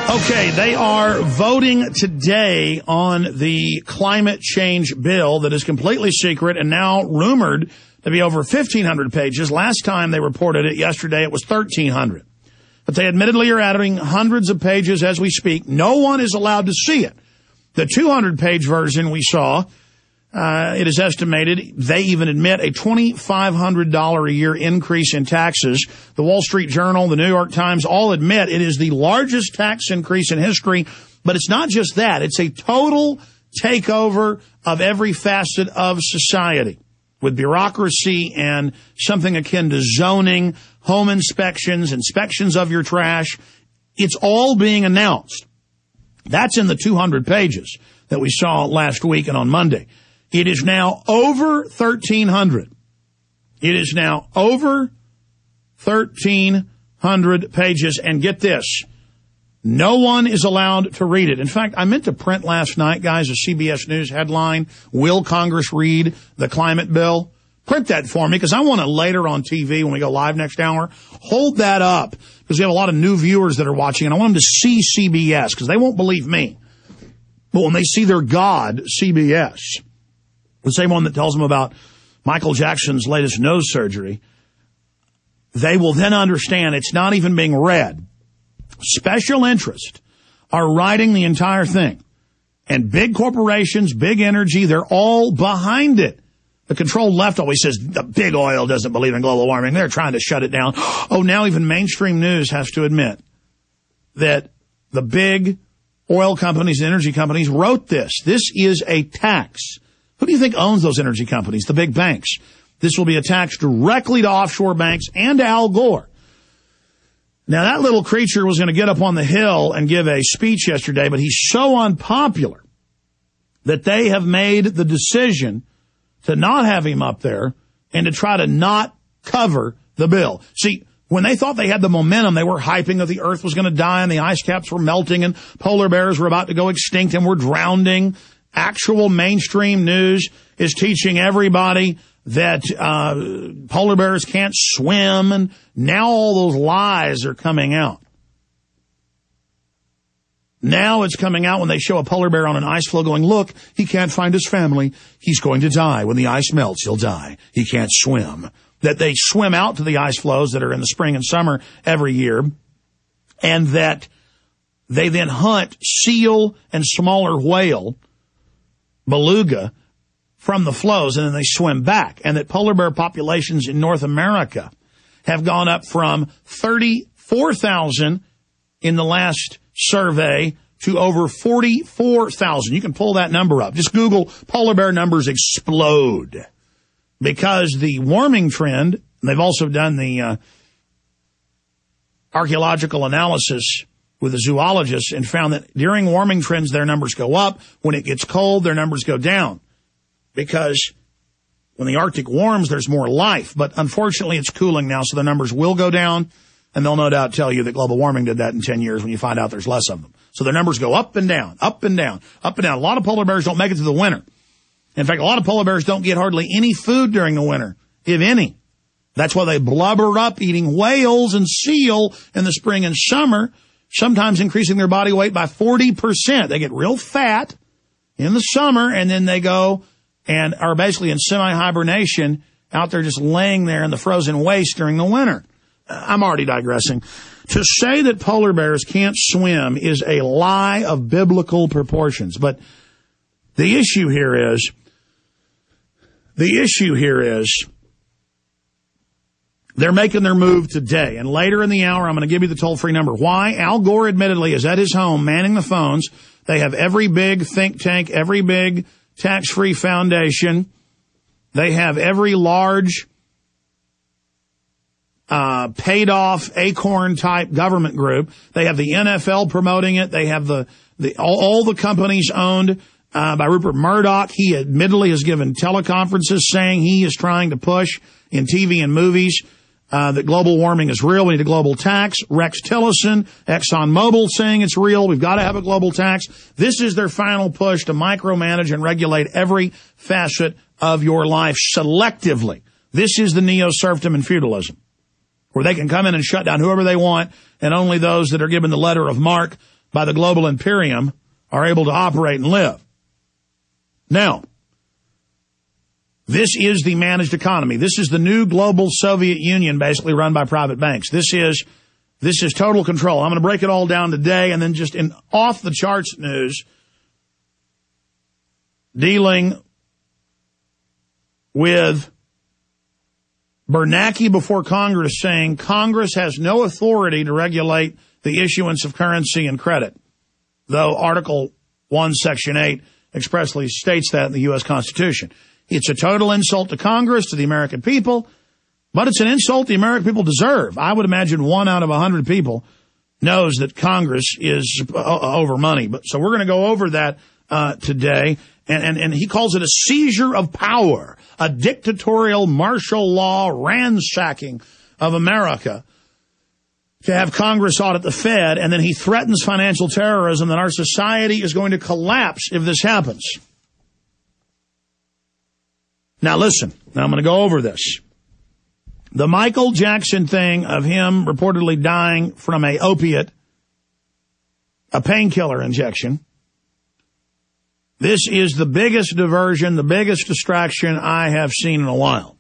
Okay, they are voting today on the climate change bill that is completely secret and now rumored to be over 1,500 pages. Last time they reported it yesterday, it was 1,300. But they admittedly are adding hundreds of pages as we speak. No one is allowed to see it. The 200-page version we saw, it is estimated, they even admit, a $2,500 a year increase in taxes. The Wall Street Journal, the New York Times, all admit it is the largest tax increase in history. But it's not just that. It's a total takeover of every facet of society, with bureaucracy and something akin to zoning, home inspections, inspections of your trash. It's all being announced. That's in the 200 pages that we saw last week and on Monday. It is now over 1,300. It is now over 1,300 pages. And get this, no one is allowed to read it. In fact, I meant to print last night, guys, a CBS News headline, "Will Congress read the climate bill?" Print that for me, because I want to later on TV, when we go live next hour, hold that up, because we have a lot of new viewers that are watching, and I want them to see CBS, because they won't believe me. But when they see their God, CBS, the same one that tells them about Michael Jackson's latest nose surgery, they will then understand it's not even being read. Special interests are writing the entire thing. And big corporations, big energy, they're all behind it. The controlled left always says the big oil doesn't believe in global warming. They're trying to shut it down. Oh, now even mainstream news has to admit that the big oil companies and energy companies wrote this. This is a tax. Who do you think owns those energy companies? The big banks. This will be a tax directly to offshore banks and to Al Gore. Now, that little creature was going to get up on the Hill and give a speech yesterday, but he's so unpopular that they have made the decision to not have him up there and to try to not cover the bill. See, when they thought they had the momentum, they were hyping that the earth was going to die and the ice caps were melting and polar bears were about to go extinct and were drowning. Actual mainstream news is teaching everybody that polar bears can't swim, and now all those lies are coming out. Now it's coming out when they show a polar bear on an ice floe going, look, he can't find his family. He's going to die. When the ice melts, he'll die. He can't swim. That they swim out to the ice floes that are in the spring and summer every year, and that they then hunt seal and smaller whale, beluga, from the floes, and then they swim back. And that polar bear populations in North America have gone up from 34,000 in the last survey to over 44,000. You can pull that number up. Just Google polar bear numbers explode. Because the warming trend, and they've also done the archaeological analysis with the zoologists and found that during warming trends, their numbers go up. When it gets cold, their numbers go down. Because when the Arctic warms, there's more life. But unfortunately, it's cooling now, so the numbers will go down. And they'll no doubt tell you that global warming did that in 10 years when you find out there's less of them. So their numbers go up and down, up and down, up and down. A lot of polar bears don't make it through the winter. In fact, a lot of polar bears don't get hardly any food during the winter, if any. That's why they blubber up eating whales and seal in the spring and summer, sometimes increasing their body weight by 40%. They get real fat in the summer, and then they go and are basically in semi-hibernation out there just laying there in the frozen waste during the winter. I'm already digressing. To say that polar bears can't swim is a lie of biblical proportions. But the issue here is they're making their move today. And later in the hour, I'm going to give you the toll-free number. Why? Al Gore admittedly is at his home manning the phones. They have every big think tank, every big tax-free foundation. They have every large paid-off Acorn-type government group. They have the NFL promoting it. They have all the companies owned by Rupert Murdoch. He admittedly has given teleconferences saying he is trying to push in TV and movies that global warming is real. We need a global tax. Rex Tillerson, ExxonMobil saying it's real. We've got to have a global tax. This is their final push to micromanage and regulate every facet of your life selectively. This is the neo-serfdom and feudalism, where they can come in and shut down whoever they want, and only those that are given the letter of marque by the global imperium are able to operate and live. Now, this is the managed economy. This is the new global Soviet Union, basically run by private banks. This is total control. I'm going to break it all down today, and then just in off-the-charts news, dealing with Bernanke before Congress saying Congress has no authority to regulate the issuance of currency and credit, though Article 1, Section 8 expressly states that in the U.S. Constitution. It's a total insult to Congress, to the American people, but it's an insult the American people deserve. I would imagine 1 out of 100 people knows that Congress is over money. So we're going to go over that today. And he calls it a seizure of power, a dictatorial martial law ransacking of America to have Congress audit the Fed. And then he threatens financial terrorism, that our society is going to collapse if this happens. Now listen, now I'm going to go over this. The Michael Jackson thing of him reportedly dying from a opiate, a painkiller injection. This is the biggest diversion, the biggest distraction I have seen in a while.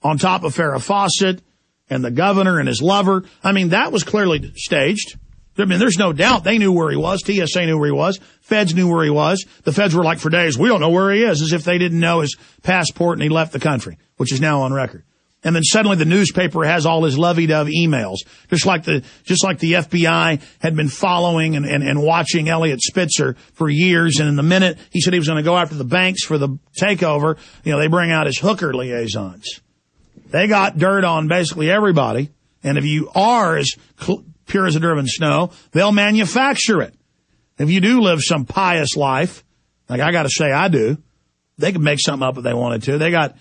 On top of Farrah Fawcett and the governor and his lover. I mean, that was clearly staged. I mean, there's no doubt they knew where he was. TSA knew where he was. Feds knew where he was. The feds were like for days, we don't know where he is, as if they didn't know his passport and he left the country, which is now on record. And then suddenly the newspaper has all his lovey-dove emails, just like the FBI had been following and watching Elliot Spitzer for years. And in the minute he said he was going to go after the banks for the takeover, they bring out his hooker liaisons. They got dirt on basically everybody. And if you are as pure as a driven snow, they'll manufacture it. If you do live some pious life, like I got to say I do, they could make something up if they wanted to. They got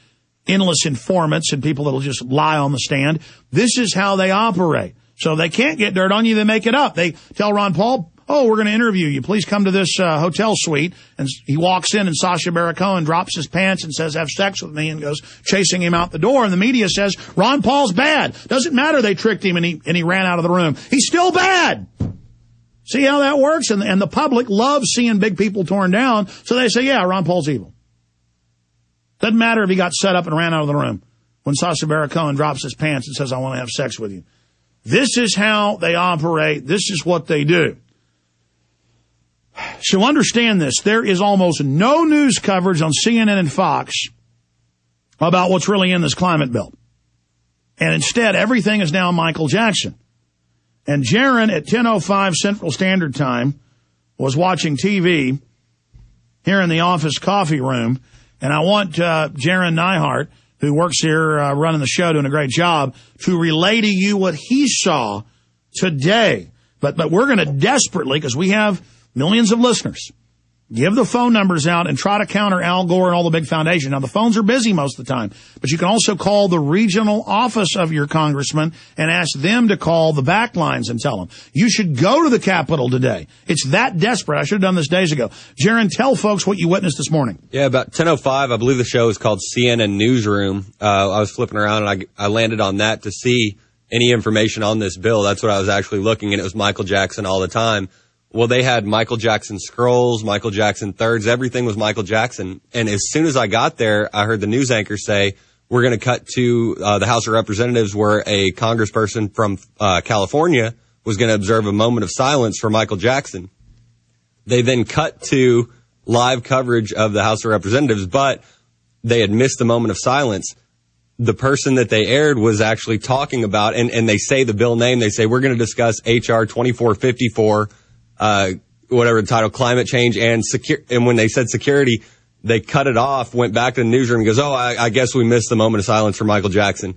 endless informants and people that'll just lie on the stand. This is how they operate. So they can't get dirt on you. They make it up. They tell Ron Paul, we're going to interview you. Please come to this hotel suite. And he walks in and Sacha Baron Cohen drops his pants and says, have sex with me, and goes chasing him out the door. And the media says, Ron Paul's bad. Doesn't matter. They tricked him and he ran out of the room. He's still bad. See how that works? And the public loves seeing big people torn down. So they say, yeah, Ron Paul's evil. Doesn't matter if he got set up and ran out of the room when Sacha Baron Cohen drops his pants and says, I want to have sex with you. This is how they operate. This is what they do. So understand this. There is almost no news coverage on CNN and Fox about what's really in this climate bill. And instead, everything is now Michael Jackson. And Jaron at 10:05 Central Standard Time was watching TV here in the office coffee room. And I want Jaron Neihart, who works here running the show, doing a great job, to relay to you what he saw today. But we're going to desperately, because we have millions of listeners, give the phone numbers out and try to counter Al Gore and all the big foundations. Now, the phones are busy most of the time, but you can also call the regional office of your congressman and ask them to call the back lines and tell them. You should go to the Capitol today. It's that desperate. I should have done this days ago. Jaron, tell folks what you witnessed this morning. Yeah, about 10:05, I believe the show is called CNN Newsroom. I was flipping around and I landed on that to see any information on this bill. That's what I was actually looking, and it was Michael Jackson all the time. Well, they had Michael Jackson scrolls, Michael Jackson thirds, everything was Michael Jackson. And as soon as I got there, I heard the news anchor say, we're going to cut to the House of Representatives where a congressperson from California was going to observe a moment of silence for Michael Jackson. They then cut to live coverage of the House of Representatives, but they had missed the moment of silence. The person that they aired was actually talking about, and they say the bill name, they say, we're going to discuss H.R. 2454, whatever the title, climate change and and when they said security, they cut it off, went back to the newsroom and goes, I guess we missed the moment of silence for Michael Jackson.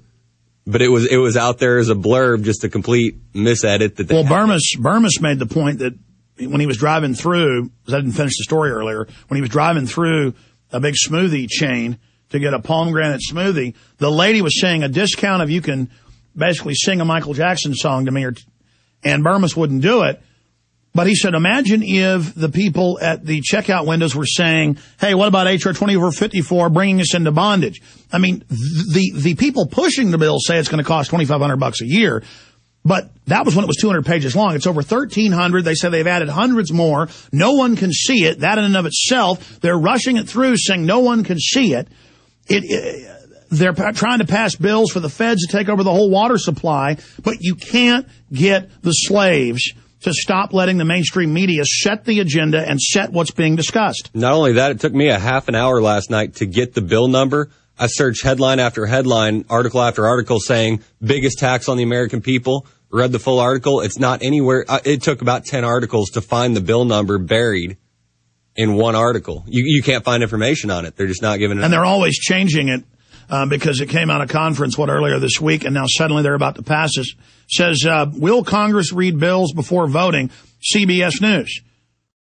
But it was out there as a blurb, just a complete misedit that they Burmis made the point that when he was driving through, because I didn't finish the story earlier, when he was driving through a big smoothie chain to get a pomegranate smoothie, the lady was saying a discount if you can basically sing a Michael Jackson song to me, and Burmis wouldn't do it. But he said, imagine if the people at the checkout windows were saying, hey, what about H.R. 2454 bringing us into bondage? I mean, the people pushing the bill say it's going to cost $2,500 a year. But that was when it was 200 pages long. It's over 1,300. They say they've added hundreds more. No one can see it. That in and of itself, they're rushing it through saying no one can see it. They're trying to pass bills for the feds to take over the whole water supply, but you can't get the slaves to stop letting the mainstream media set the agenda and set what's being discussed. Not only that, it took me a half an hour last night to get the bill number. I searched headline after headline, article after article saying biggest tax on the American people. Read the full article. It's not anywhere. It took about 10 articles to find the bill number buried in one article. You can't find information on it. They're just not giving it. And they're always changing it because it came out of conference, earlier this week, and now suddenly they're about to pass it. Says, will Congress read bills before voting? CBS News.